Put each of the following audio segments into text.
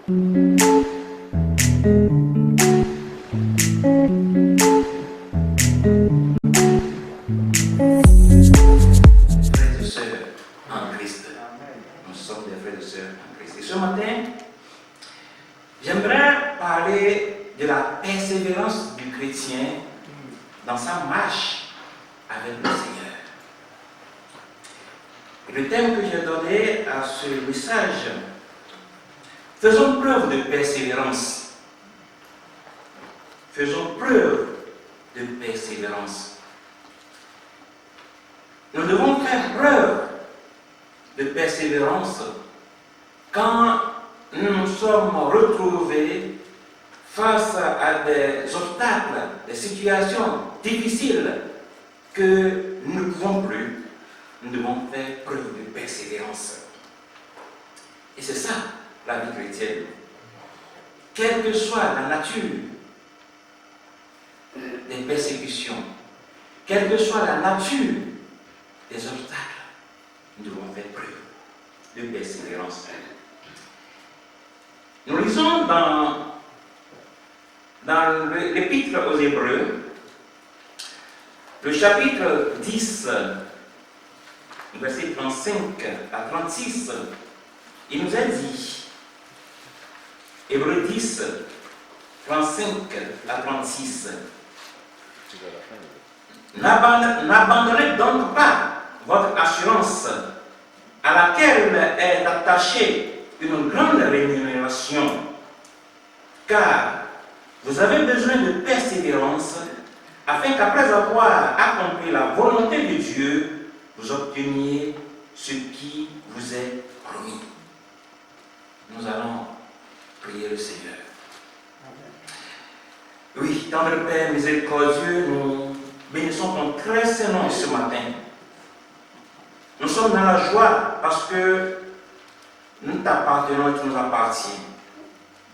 Frères et sœurs en Christ. Nous sommes des frères et sœurs en Christ. Et ce matin, j'aimerais parler de la persévérance du chrétien dans sa marche avec le Seigneur. Et le thème que j'ai donné à ce message, faisons preuve de persévérance. Faisons preuve de persévérance. Nous devons faire preuve de persévérance quand nous nous sommes retrouvés face à des obstacles, des situations difficiles que nous ne pouvons plus. Nous devons faire preuve de persévérance. Et c'est ça la vie chrétienne. Quelle que soit la nature des persécutions, quelle que soit la nature des obstacles, nous devons faire preuve de persévérance. Nous lisons dans l'Épître aux Hébreux, le chapitre 10, versets 35 à 36, il nous est dit, Hébreux 10, 35 à 36, n'abandonnez donc pas votre assurance à laquelle est attachée une grande rémunération, car vous avez besoin de persévérance afin qu'après avoir accompli la volonté de Dieu, vous obteniez ce qui vous est promis. Nous allons prier le Seigneur. Oui, tendre Père miséricordieux, nous bénissons ton très saint nom ce matin. Nous sommes dans la joie parce que nous t'appartenons et tu nous appartiens.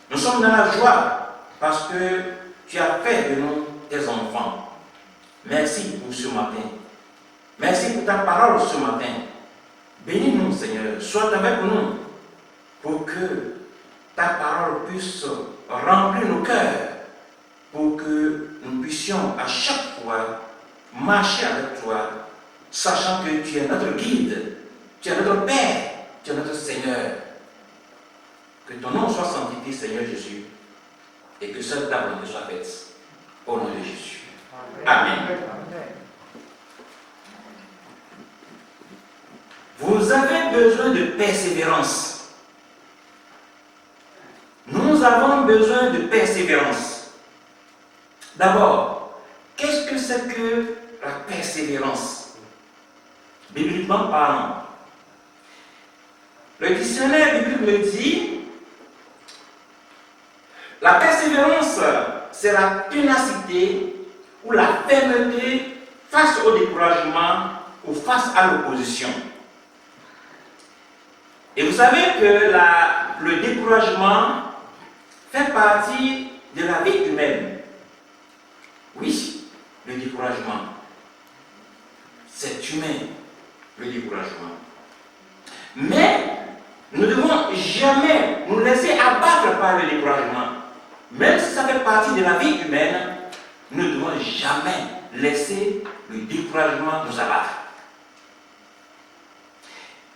Nous sommes dans la joie parce que tu as fait de nous tes enfants. Merci pour ce matin. Merci pour ta parole ce matin. Bénis-nous, Seigneur. Sois avec nous pour que ta parole puisse remplir nos cœurs, pour que nous puissions à chaque fois marcher avec toi, sachant que tu es notre guide, tu es notre Père, tu es notre Seigneur. Que ton nom soit sanctifié, Seigneur Jésus, et que seule ta volonté soit faite. Au nom de Jésus. Amen. Vous avez besoin de persévérance. Nous avons besoin de persévérance. D'abord, qu'est-ce que c'est que la persévérance? Bibliquement parlant, le dictionnaire biblique me dit la persévérance, c'est la ténacité ou la fermeté face au découragement ou face à l'opposition. Et vous savez que le découragement fait partie de la vie humaine. Oui, le découragement. C'est humain, le découragement. Mais nous ne devons jamais nous laisser abattre par le découragement. Même si ça fait partie de la vie humaine, nous ne devons jamais laisser le découragement nous abattre.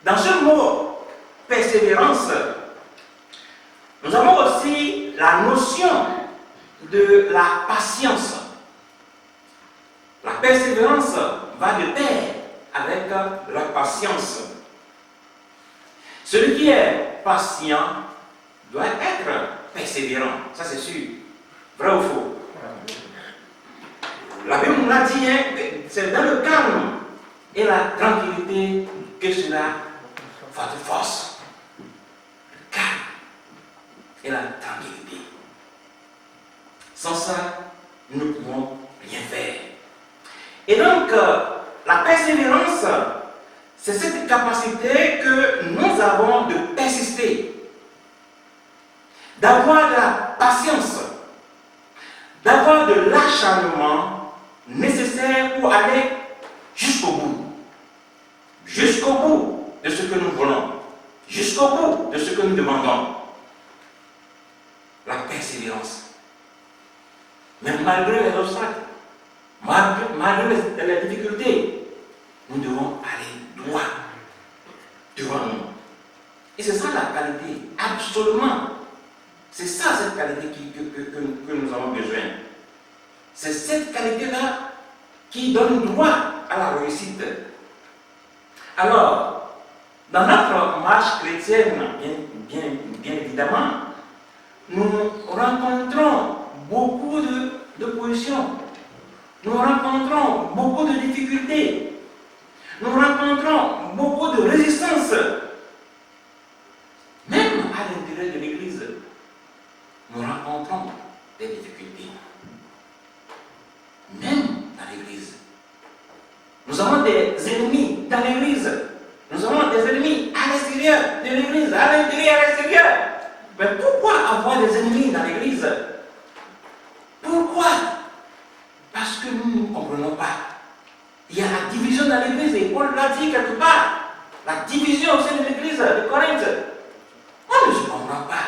Dans ce mot persévérance, nous avons aussi la notion de la patience. La persévérance va de pair avec la patience. Celui qui est patient doit être persévérant, ça c'est sûr. Vrai ou faux? La Bible nous l'a dit, hein, c'est dans le calme et la tranquillité que cela va de force. Le calme et la tranquillité. Sans ça, nous ne pouvons rien faire. Et donc, la persévérance, c'est cette capacité que nous avons de persister, d'avoir de la patience, d'avoir de l'acharnement nécessaire pour aller jusqu'au bout de ce que nous voulons, jusqu'au bout de ce que nous demandons. persévérance. Mais malgré les obstacles, malgré les difficultés, nous devons aller droit devant nous. Et c'est ça la qualité, absolument. C'est ça cette qualité que nous avons besoin. C'est cette qualité-là qui donne droit à la réussite. Alors, dans notre marche chrétienne, bien évidemment, nous rencontrons beaucoup d'opposition. Nous rencontrons beaucoup de difficultés. Nous rencontrons beaucoup de résistance. Même à l'intérieur de l'Église, nous rencontrons des difficultés. Même dans l'Église. Nous avons des ennemis dans l'Église. Nous avons des ennemis à l'extérieur de l'Église, à l'intérieur, à l'extérieur. Mais pourquoi avoir des ennemis dans l'Église? Pourquoi? Parce que nous ne comprenons pas. Il y a la division dans l'Église, et Paul l'a dit quelque part. La division au sein de l'Église de Corinthe. On ne se comprend pas.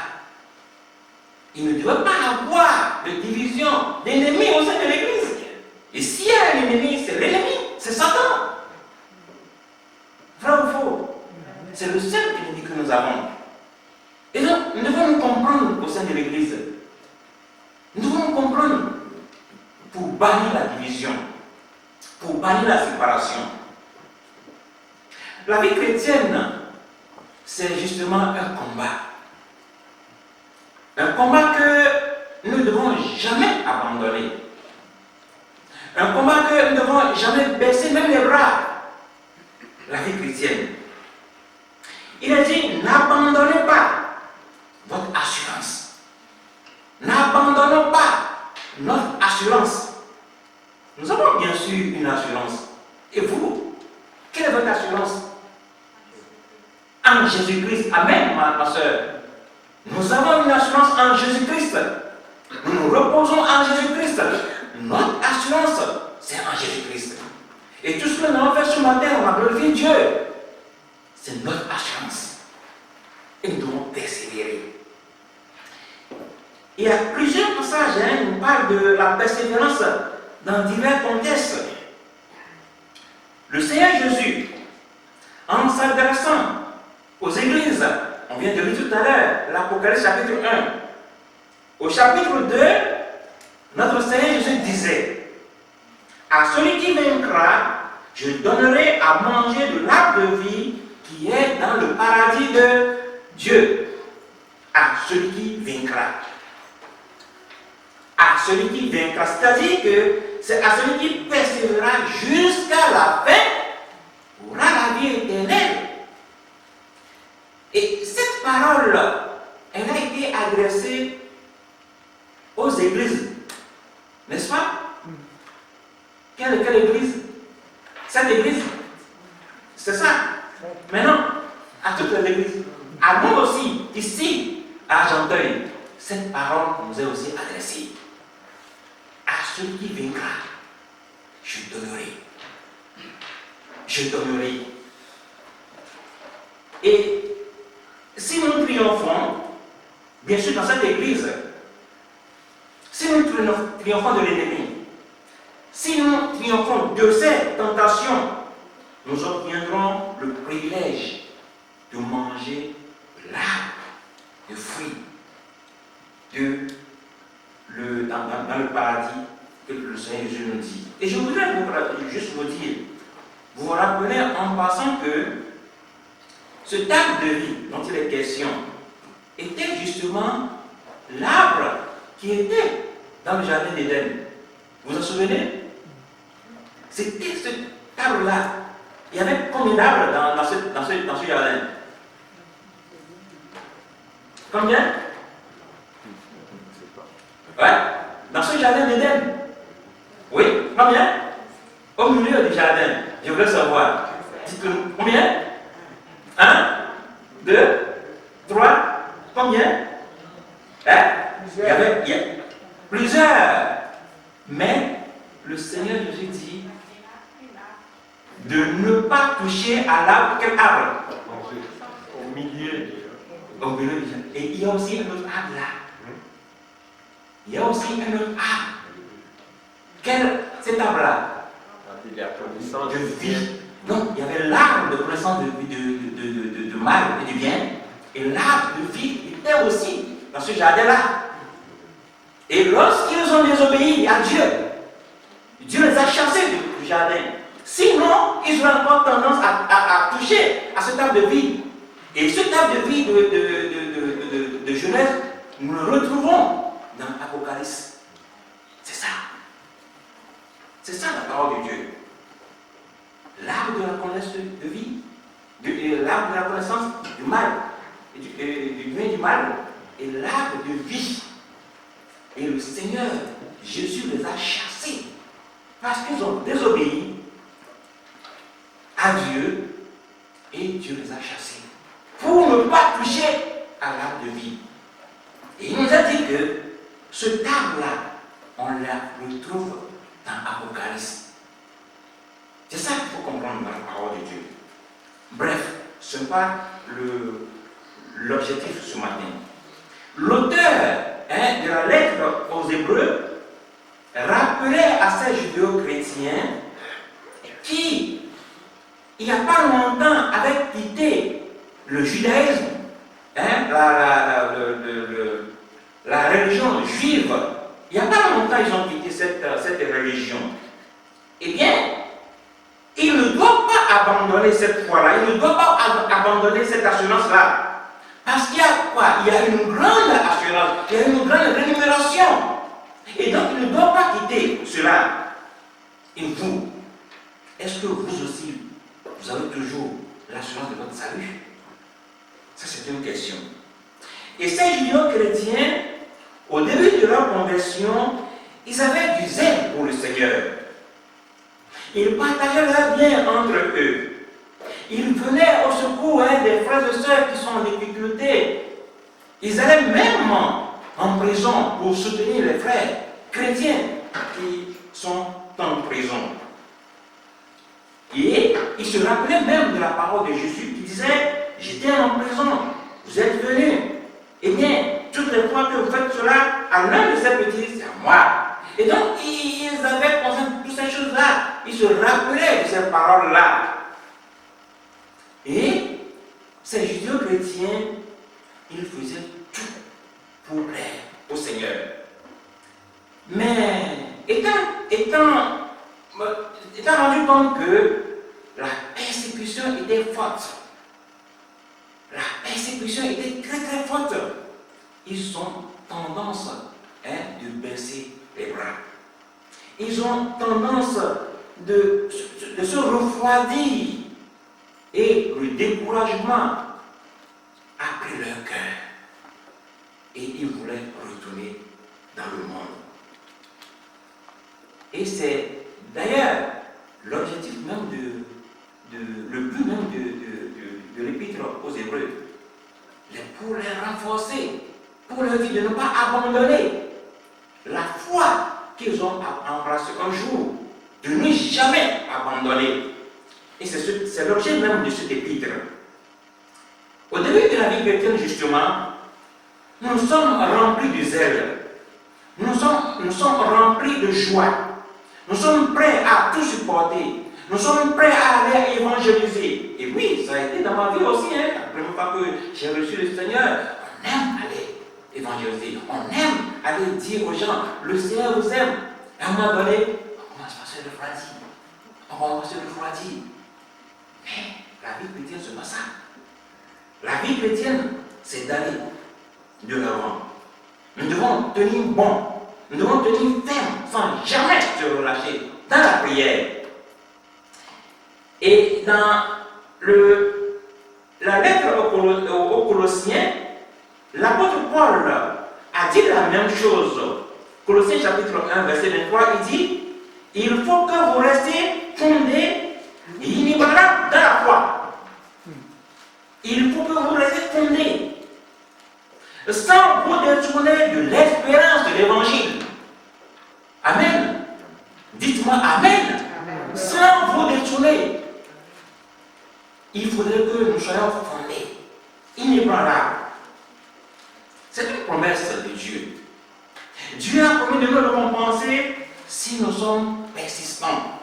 Il ne doit pas avoir de division d'ennemis au sein de l'Église. Et s'il y a un ennemi, c'est l'ennemi, c'est Satan. Vrai ou faux? C'est le seul ennemi que nous avons. Et donc, nous devons nous comprendre au sein de l'Église. Nous devons nous comprendre pour bannir la division, pour bannir la séparation. La vie chrétienne, c'est justement un combat. Un combat que nous ne devons jamais abandonner. Un combat que nous ne devons jamais baisser même les bras. La vie chrétienne. Il a dit, n'abandonnez pas votre assurance. N'abandonnons pas notre assurance. Nous avons bien sûr une assurance. Et vous, quelle est votre assurance? En Jésus-Christ. Amen, ma soeur. Nous avons une assurance en Jésus-Christ. Nous nous reposons en Jésus-Christ. Notre assurance, c'est en Jésus-Christ. Et tout ce que nous avons fait ce matin, on a glorifié Dieu. C'est notre assurance. Et nous devons persévérer. Il y a plusieurs passages qui nous parlent de la persévérance dans divers contextes. Le Seigneur Jésus, en s'adressant aux églises, on vient de lire tout à l'heure, l'Apocalypse chapitre 1. Au chapitre 2, notre Seigneur Jésus disait, à celui qui vaincra, je donnerai à manger de l'arbre de vie qui est dans le paradis de Dieu. À celui qui vaincra. À celui qui vaincra. C'est-à-dire que c'est à celui qui persévérera jusqu'à la fin, aura la vie éternelle. Et cette parole, elle a été adressée aux églises. N'est-ce pas? Quelle église? Cette église? C'est ça. Maintenant, à toutes les églises. À nous aussi, ici, à Argenteuil, cette parole nous est aussi adressée. À celui qui vaincra, je donnerai. Je donnerai. Et si nous triomphons, bien sûr dans cette église, si nous triomphons de l'ennemi, si nous triomphons de ces tentations, nous obtiendrons le privilège de manger l'arbre de fruits dans le paradis que le Seigneur Jésus nous dit. Et je voudrais juste vous dire, vous vous rappelez en passant que ce arbre de vie dont il est question était justement l'arbre qui était dans le jardin d'Éden. Vous vous en souvenez? C'était cet arbre-là. Il y avait combien d'arbres dans ce jardin? Combien? Ouais, dans ce jardin d'Éden. Oui, combien? Au milieu du jardin. Je voudrais savoir. Dites-le, combien? 1, 2, 3, combien? Il y avait plusieurs. Mais le Seigneur Jésus dit de ne pas toucher à l'arbre. Quel arbre? Au milieu du jardin. Et il y a aussi un autre arbre là. il y a aussi un autre arbre. Cet arbre-là? De vie. Non, il y avait l'arbre de connaissance de mal et du bien, et l'arbre de vie était aussi dans ce jardin-là. Et lorsqu'ils ont désobéi à Dieu, Dieu les a chassés du jardin. Sinon, ils auraient encore tendance à toucher à cet arbre de vie. Et cet arbre de vie de Genèse, nous le retrouvons dans l'Apocalypse. C'est ça. C'est ça la parole de Dieu. L'arbre de la connaissance de vie, l'arbre de la connaissance du mal, du bien et du mal, et l'arbre de vie. Et le Seigneur, Jésus les a chassés parce qu'ils ont désobéi à Dieu et Dieu les a chassés pour ne pas toucher à l'arbre de vie. Et il nous a dit que ce arbre-là, on le retrouve dans l'Apocalypse. C'est ça qu'il faut comprendre dans la parole de Dieu. Bref, ce n'est pas l'objectif ce matin. L'auteur de la lettre aux Hébreux rappelait à ces judéo-chrétiens qui, il n'y a pas longtemps, avaient quitté le judaïsme, la religion juive. Il n'y a pas longtemps, ils ont quitté cette religion. Eh bien, ils ne doivent pas abandonner cette foi-là, ils ne doivent pas abandonner cette assurance-là. Parce qu'il y a quoi? Il y a une grande assurance, il y a une grande rémunération. Et donc, ils ne doivent pas quitter cela. Et vous, est-ce que vous aussi, vous avez toujours l'assurance de votre salut? Ça, c'est une question. Et ces judéo-chrétiens, au début de leur conversion, ils avaient du zèle pour le Seigneur. Ils partageaient leur bien entre eux. Ils venaient au secours des frères et sœurs qui sont en difficulté. Ils allaient même en prison pour soutenir les frères chrétiens qui sont en prison. Et ils se rappelaient même de la parole de Jésus qui disait: j'étais en prison, vous êtes venus. Eh bien, toutes les fois que vous faites cela à l'un de ces petits, c'est à moi. Et donc, ils avaient conscience de toutes ces choses-là. Ils se rappelaient de ces paroles-là. Et ces judéo-chrétiens, ils faisaient tout pour plaire au Seigneur. Mais étant rendu compte que la persécution était forte, la persécution était très très forte, ils ont tendance de baisser les bras. Ils ont tendance de se refroidir. Et le découragement a pris leur cœur. Et ils voulaient retourner dans le monde. Et c'est d'ailleurs l'objectif même le but même de l'épître aux Hébreux. Pour les renforcer, pour leur dire de ne pas abandonner la foi qu'ils ont embrassée un jour, de ne jamais abandonner. Et c'est l'objet même de cet épître. Au début de la vie chrétienne, justement, nous sommes remplis de zèle. Nous sommes remplis de joie. Nous sommes prêts à tout supporter. Nous sommes prêts à aller évangéliser. Et oui, ça a été dans ma vie aussi. La première fois que j'ai reçu le Seigneur, on aime aller évangéliser. On aime aller dire aux gens, le Seigneur vous aime. Et à un moment donné, on commence à se refroidir. On commence à se refroidir. Mais la vie chrétienne, c'est pas ça. La vie chrétienne, c'est d'aller de l'avant. Nous devons tenir bon. Nous devons tenir ferme, sans jamais se relâcher dans la prière. Et dans la lettre aux Colossiens, l'apôtre Paul a dit la même chose. Colossiens chapitre 1, verset 23, il dit: il faut que vous restiez fondés et inébranlables dans la foi. Il faut que vous restiez fondés, sans vous détourner de l'espérance de l'évangile. Amen. Dites-moi Amen. Amen. Sans vous détourner. Il faudrait que nous soyons fondés, inébranlables. C'est une promesse de Dieu. Dieu a promis de nous récompenser si nous sommes persistants.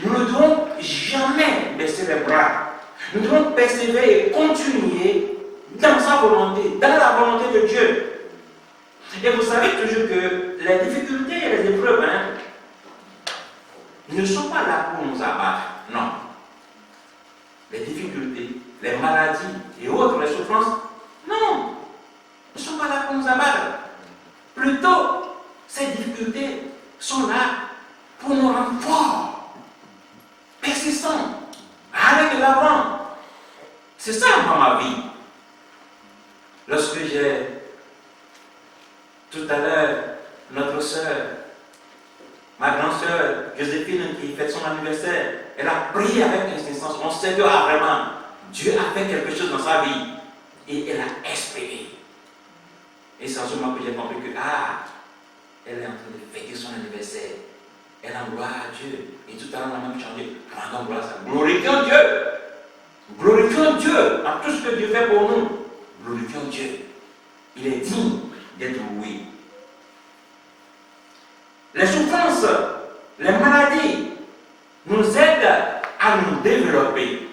Nous ne devons jamais baisser les bras. Nous devons persévérer et continuer dans sa volonté, dans la volonté de Dieu. Et vous savez toujours que les difficultés et les épreuves ne sont pas là pour nous abattre. Non. Les difficultés, les maladies et autres, les souffrances, non, ne sont pas là pour nous abattre. Plutôt, ces difficultés sont là pour nous rendre forts, persistants, aller de l'avant. C'est ça dans ma vie. Lorsque j'ai, tout à l'heure, notre soeur, ma grande soeur Joséphine qui fête son anniversaire, elle a prié avec insistance. On sait que vraiment, Dieu a fait quelque chose dans sa vie et elle a espéré. Et c'est en ce moment que j'ai compris que, elle est en train de fêter son anniversaire. Elle a gloire à Dieu. Et tout à l'heure, on a même chanté, rendons gloire à ça. Glorifions Dieu. Glorifions Dieu en tout ce que Dieu fait pour nous. Glorifions Dieu. Il est digne d'être loué. Les souffrances, les maladies nous aident à nous développer,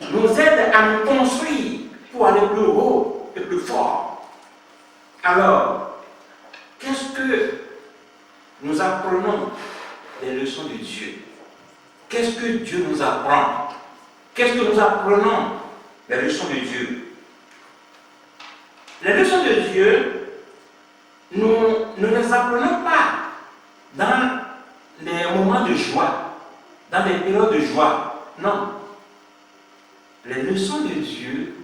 nous aident à nous construire pour aller plus haut et plus fort. Alors, qu'est-ce que nous apprenons des leçons de Dieu? Qu'est-ce que Dieu nous apprend? Qu'est-ce que nous apprenons des leçons de Dieu? Les leçons de Dieu, nous ne les apprenons pas dans les moments de joie, dans les périodes de joie. Non. Les leçons de Dieu,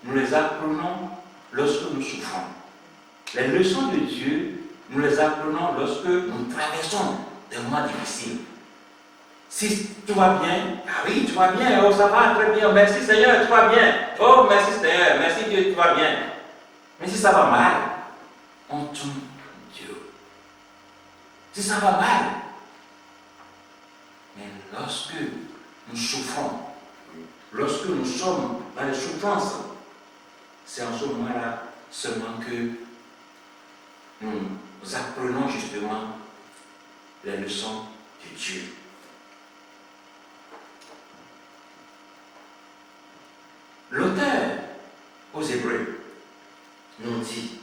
nous les apprenons lorsque nous souffrons. Les leçons de Dieu, nous les apprenons lorsque nous traversons des moments difficiles. Si tout va bien, oui, tout va bien, oh ça va très bien, merci Seigneur, tout va bien. Oh merci Seigneur, merci Dieu, tout va bien. Mais si ça va mal, on tourne Dieu. Si ça va mal, mais lorsque nous souffrons, lorsque nous sommes dans les souffrances, c'est en ce moment-là seulement que nous apprenons justement les leçons de Dieu. L'auteur aux Hébreux nous dit,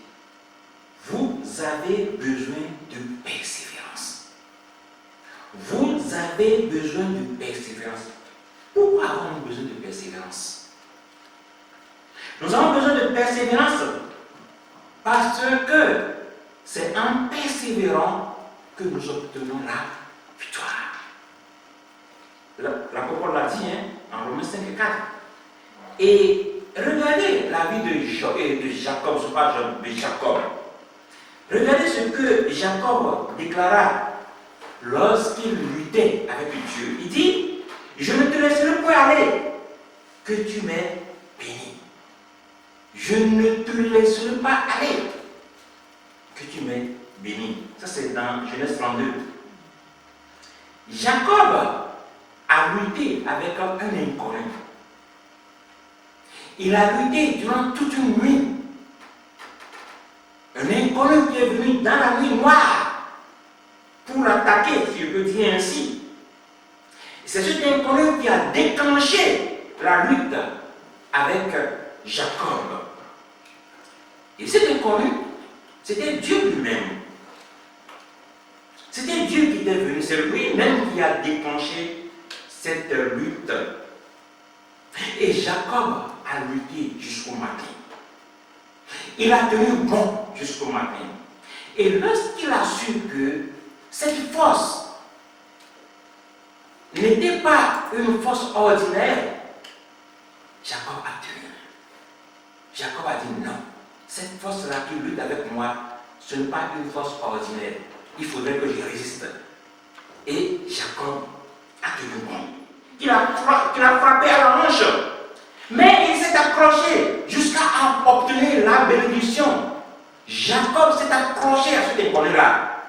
vous avez besoin de persévérance. Vous avez besoin de persévérance. Pourquoi avons-nous besoin de persévérance? Nous avons besoin de persévérance parce que c'est en persévérant que nous obtenons la victoire. L'apôtre l'a dit en Romains 5 et 4. Et regardez la vie de Jacob, ce n'est pas de Jacob. Regardez ce que Jacob déclara lorsqu'il luttait avec Dieu. Il dit, je ne te laisserai point aller, que tu m'aies béni. Je ne te laisserai pas aller, que tu m'aies béni. Ça c'est dans Genèse 32. Jacob a lutté avec un inconnu. Il a lutté durant toute une nuit. Un inconnu qui est venu dans la nuit noire pour l'attaquer, si je peux dire ainsi. C'est cet inconnu qui a déclenché la lutte avec Jacob. Et cet inconnu, c'était Dieu lui-même. C'était Dieu qui était venu, c'est lui-même qui a déclenché cette lutte. Et Jacob a lutté jusqu'au matin. Il a tenu bon jusqu'au matin. Et lorsqu'il a su que cette force n'était pas une force ordinaire, Jacob a tenu. Jacob a dit non, cette force-là qui lutte avec moi, ce n'est pas une force ordinaire. Il faudrait que je résiste. Et Jacob a tenu bon. Il a frappé à la hanche. Mais il s'est accroché jusqu'à obtenir la bénédiction. Jacob s'est accroché à cet inconnu-là.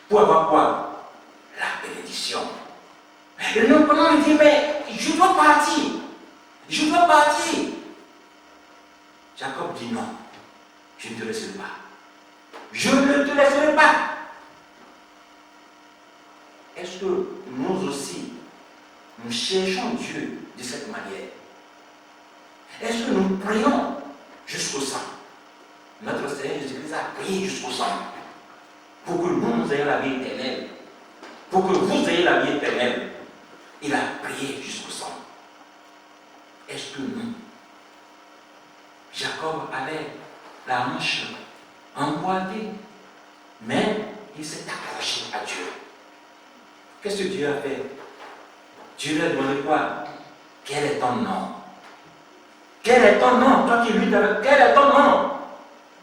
Pour avoir quoi? La bénédiction. Et le inconnu dit, mais je dois partir. Je dois partir. Jacob dit non, je ne te laisserai pas. Je ne te laisserai pas. Est-ce que nous aussi, nous cherchons Dieu de cette manière? Est-ce que nous prions jusqu'au sang? Notre Seigneur Jésus-Christ a prié jusqu'au sang pour que nous ayons la vie éternelle. Pour que vous ayez la vie éternelle. Il a prié jusqu'au sang. Est-ce que nous, Jacob avait la hanche emboîtée, mais il s'est accroché à Dieu. Qu'est-ce que Dieu a fait? Dieu lui a demandé quoi? Quel est ton nom? Quel est ton nom? Toi qui luttes avec, quel est ton nom?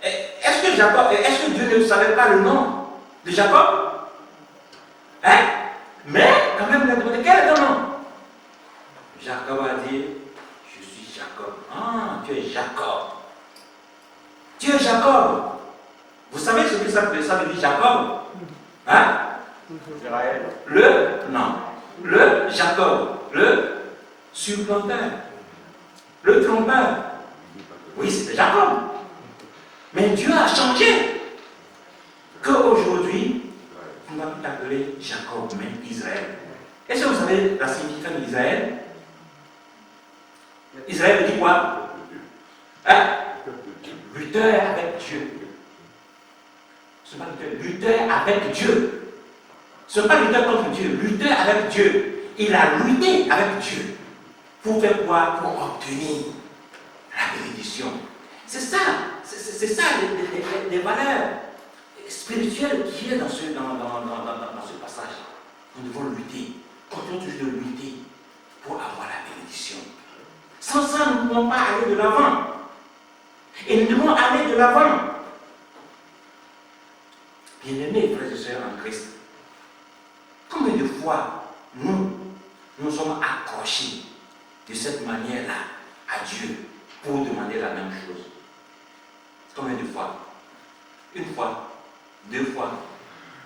Est-ce que Dieu ne savait pas le nom de Jacob? Hein? Mais quand même, il a demandé quel est ton nom? Jacob a dit, je suis Jacob. Ah, tu es Jacob. Tu es Jacob. Vous savez ce que ça veut dire Jacob? Hein? Le Jacob, le supplanteur, le trompeur. Oui, c'était Jacob. Mais Dieu a changé. Qu'aujourd'hui, on va plus t'appeler Jacob, mais Israël. Est-ce que vous savez la signification d'Israël? Israël dit quoi? Hein? Lutteur avec Dieu. Ce n'est pas lutteur avec Dieu. Ce n'est pas lutteur contre Dieu, lutteur avec Dieu. Il a lutté avec Dieu. Pour faire quoi? Pour obtenir la bénédiction. C'est ça les valeurs spirituelles qui est dans ce passage. Nous devons lutter. Continuons toujours de lutter pour avoir la bénédiction. Sans ça, nous ne pouvons pas aller de l'avant. Et nous devons aller de l'avant. Bien-aimés, frères et sœurs en Christ, combien de fois nous sommes accrochés de cette manière-là à Dieu pour demander la même chose? Combien de fois? Une fois, deux fois,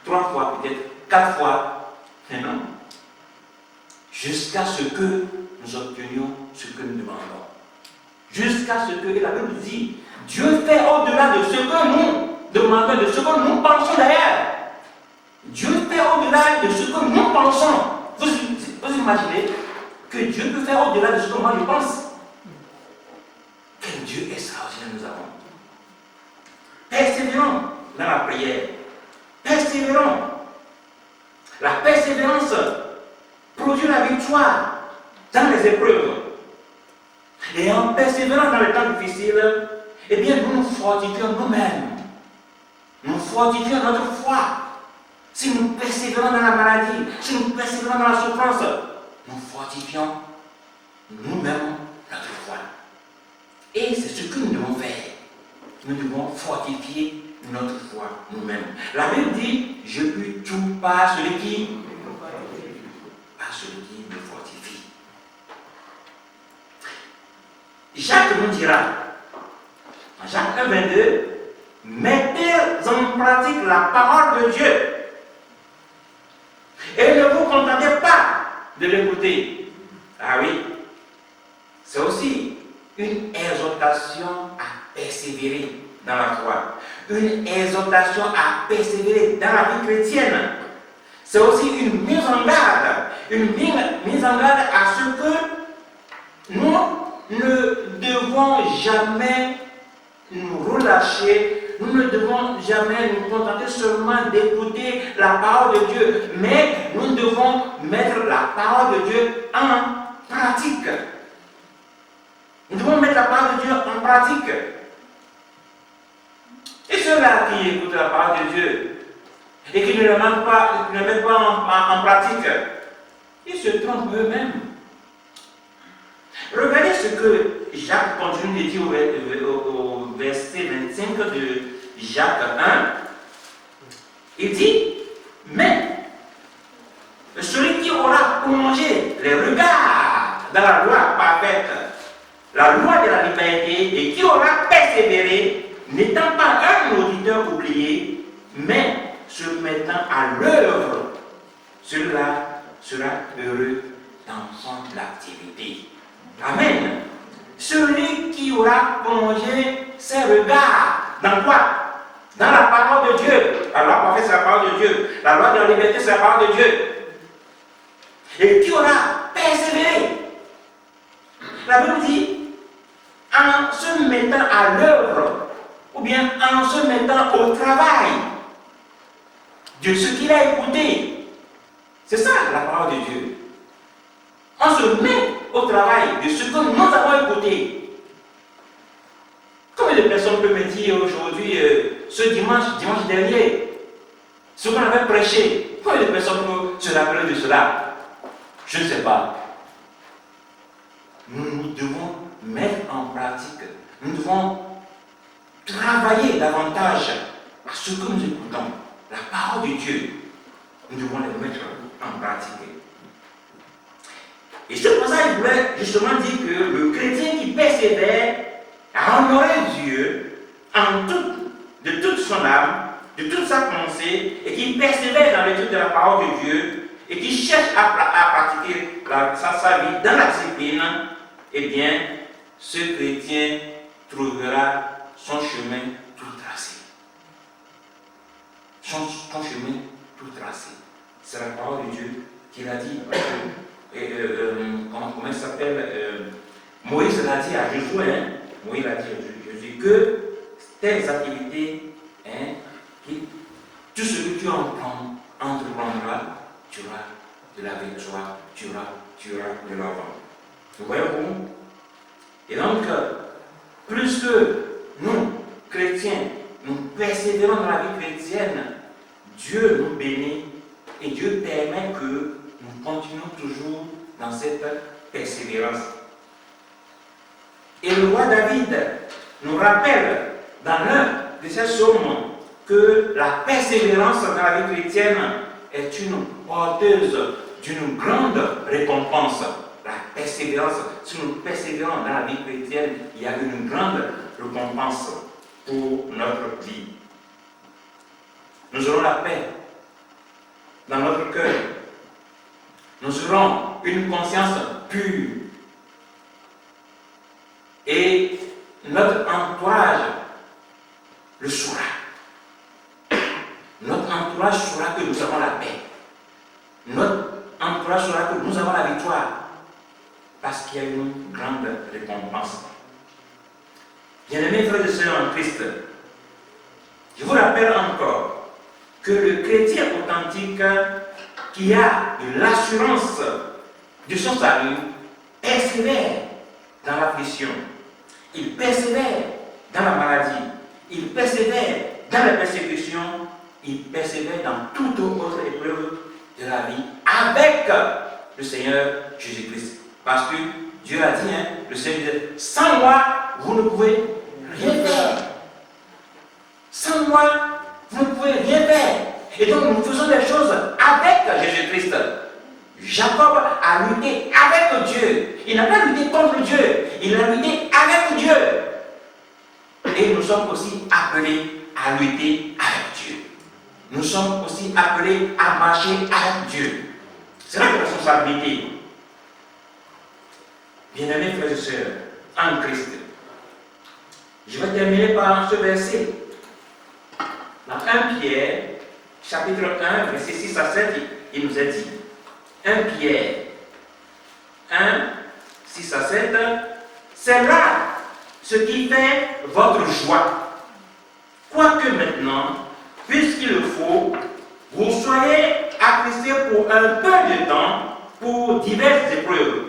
trois fois, peut-être quatre fois. Mais non. Jusqu'à ce que nous obtenions ce que nous demandons. Jusqu'à ce que, et la Bible dit, Dieu fait au-delà de ce que nous demandons, de ce que nous pensons d'ailleurs. Dieu fait au-delà de ce que nous pensons. Vous imaginez que Dieu peut faire au-delà de ce que moi je pense? Quel Dieu extraordinaire nous avons. Persévérons dans la prière. Persévérons. La persévérance produit la victoire dans les épreuves. Et en persévérant dans les temps difficiles, eh bien, nous nous fortifions nous-mêmes. Nous fortifions notre foi. Si nous persévérons dans la maladie, si nous persévérons dans la souffrance, nous fortifions nous-mêmes notre foi. Et c'est ce que nous devons faire. Nous devons fortifier notre foi nous-mêmes. La Bible dit, je puis tout par celui qui me fortifie. Jacques nous dira, en Jacques 1,22, mettez en pratique la parole de Dieu. Et ne vous contentez pas de l'écouter. Ah oui, c'est aussi une exhortation à persévérer dans la foi. Une exhortation à persévérer dans la vie chrétienne. C'est aussi une mise en garde. Une mise en garde à ce que nous ne devons jamais nous relâcher. Nous ne devons jamais nous contenter seulement d'écouter la parole de Dieu, mais nous devons mettre la parole de Dieu en pratique. Nous devons mettre la parole de Dieu en pratique. Et ceux-là qui écoutent la parole de Dieu et qui ne le mettent pas en pratique, ils se trompent eux-mêmes. Regardez ce que Jacques continue de dire au verset 25 de Jacques 1. Il dit, mais celui qui aura plongé les regards dans la loi parfaite, la loi de la liberté, et qui aura persévéré, n'étant pas un auditeur oublié, mais se mettant à l'œuvre, celui-là sera heureux dans son activité. Amen. Celui qui aura plongé ses regards dans quoi? dans la parole de Dieu. La loi parfaite, c'est la parole de Dieu. La loi de la liberté, c'est la parole de Dieu. Et qui aura persévéré. La Bible dit, en se mettant à l'œuvre, ou bien en se mettant au travail de ce qu'il a écouté. C'est ça la parole de Dieu. On se met au travail de ce que nous avons écouté. Combien de personnes peuvent me dire aujourd'hui, ce dimanche dernier, ce qu'on avait prêché, combien de personnes peuvent se rappeler de cela? Je ne sais pas. Nous devons mettre en pratique, nous devons travailler davantage à ce que nous écoutons, la parole de Dieu. Nous devons les mettre en pratique. Et c'est pour ça qu'il voulait justement dire que le chrétien qui persévère à honorer Dieu de toute son âme, de toute sa pensée, et qui persévère dans l'étude de la parole de Dieu, et qui cherche à pratiquer sa vie dans la discipline, eh bien, ce chrétien trouvera son chemin tout tracé. Son chemin tout tracé. C'est la parole de Dieu qu'il a dit. Comment il s'appelle Moïse l'a dit à Josué. Moïse l'a dit à Josué que telles activités, tout ce que tu entreprendras, tu auras de la victoire, tu auras de l'avant. Vous voyez vous? Et donc, plus que nous, chrétiens, nous persévérons dans la vie chrétienne, Dieu nous bénit et Dieu permet que nous continuons toujours dans cette persévérance. Et le roi David nous rappelle dans l'un de ses psaumes que la persévérance dans la vie chrétienne est une porteuse d'une grande récompense. La persévérance, si nous persévérons dans la vie chrétienne, il y a une grande récompense pour notre vie. Nous aurons la paix dans notre cœur. Nous aurons une conscience pure. Et notre entourage le saura. Notre entourage saura que nous avons la paix. Notre entourage saura que nous avons la victoire. Parce qu'il y a une grande récompense. Bien-aimés frères et sœurs en Christ, je vous rappelle encore que le chrétien authentique qui a de l'assurance de son salut persévère dans l'affliction, il persévère dans la maladie, il persévère dans la persécution, il persévère dans toute autre épreuve de la vie avec le Seigneur Jésus-Christ. Parce que Dieu a dit, le Seigneur dit, sans moi, vous ne pouvez rien faire. Sans moi, vous ne pouvez rien faire. Et donc, nous faisons des choses avec Jésus-Christ. Jacob a lutté avec Dieu. Il n'a pas lutté contre Dieu. Il a lutté avec Dieu. Et nous sommes aussi appelés à lutter avec Dieu. Nous sommes aussi appelés à marcher avec Dieu. C'est notre responsabilité. Bien-aimés frères et sœurs, en Christ, je vais terminer par ce verset. Dans 1 Pierre, chapitre 1, verset 6 à 7, il nous est dit, 1 Pierre 1, 6 à 7, c'est là ce qui fait votre joie. Quoique maintenant, puisqu'il le faut, vous soyez attristés pour un peu de temps pour diverses épreuves,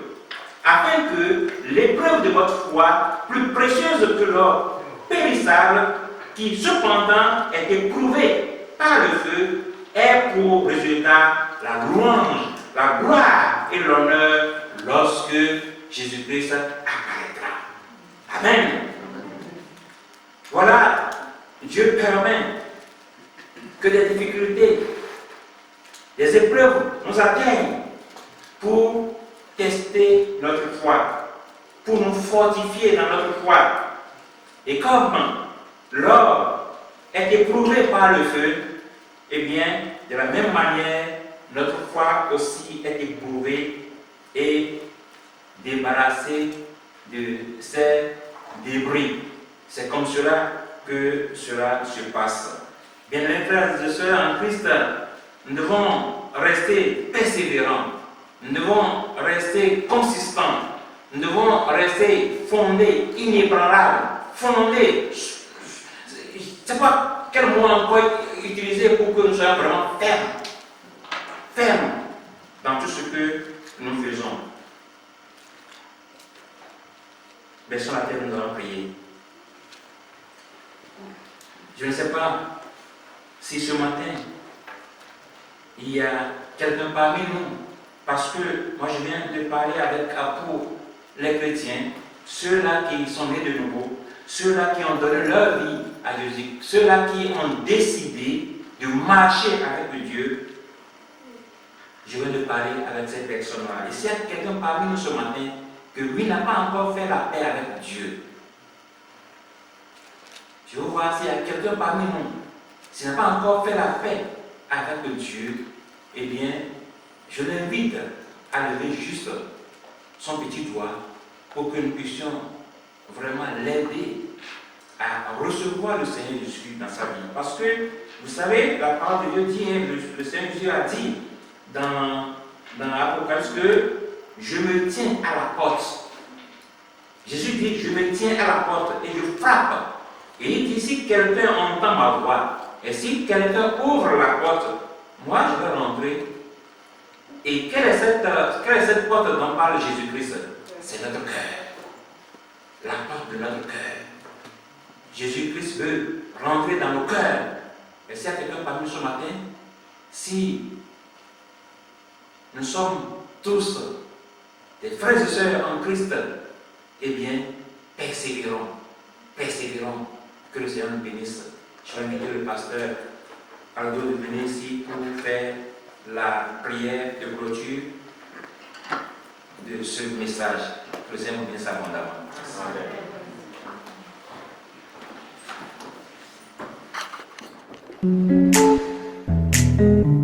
afin que l'épreuve de votre foi, plus précieuse que l'or périssable, qui cependant est éprouvée par le feu, ait pour résultat la louange, la gloire et l'honneur lorsque Jésus-Christ apparaîtra. Amen. Voilà, Dieu permet que des difficultés, des épreuves nous atteignent pour tester notre foi, pour nous fortifier dans notre foi. Et comme l'or est éprouvé par le feu, eh bien, de la même manière, notre foi aussi est éprouvée et débarrassée de ces débris. C'est comme cela que cela se passe. Bien, mes frères et sœurs en Christ, nous devons rester persévérants, nous devons rester consistants, nous devons rester fondés, inébranlables, fondés. Je ne sais pas quel mot encore utiliser pour que nous soyons vraiment fermes dans tout ce que nous faisons. Baissons la tête, nous allons prier. Je ne sais pas si ce matin, il y a quelqu'un parmi nous, parce que moi je viens de parler pour les chrétiens, ceux-là qui sont nés de nouveau, ceux-là qui ont donné leur vie à Jésus, ceux-là qui ont décidé de marcher avec Dieu. Je viens de parler avec ces personnes-là. Et s'il y a quelqu'un parmi nous ce matin, que lui n'a pas encore fait la paix avec Dieu, je veux voir s'il y a quelqu'un parmi nous qui n'a pas encore fait la paix avec Dieu, eh bien, je l'invite à lever juste son petit doigt pour que nous puissions vraiment l'aider à recevoir le Seigneur Jésus dans sa vie. Parce que, vous savez, la parole de Dieu dit, le Seigneur Jésus a dit dans l'Apocalypse que je me tiens à la porte. Jésus dit, je me tiens à la porte et je frappe. Et il dit, si quelqu'un entend ma voix, et si quelqu'un ouvre la porte, moi je vais rentrer. Et quelle est cette porte dont parle Jésus-Christ? C'est notre cœur. La porte de notre cœur. Jésus-Christ veut rentrer dans nos cœurs. Et s'il y a quelqu'un parmi nous ce matin, si nous sommes tous des frères et sœurs en Christ, eh bien, persévérons. Persévérons. Que le Seigneur nous bénisse. Je vais inviter le pasteur Aldo de venir ici pour faire la prière de clôture de ce message. Que le Seigneur nous bénisse abondamment. Amen.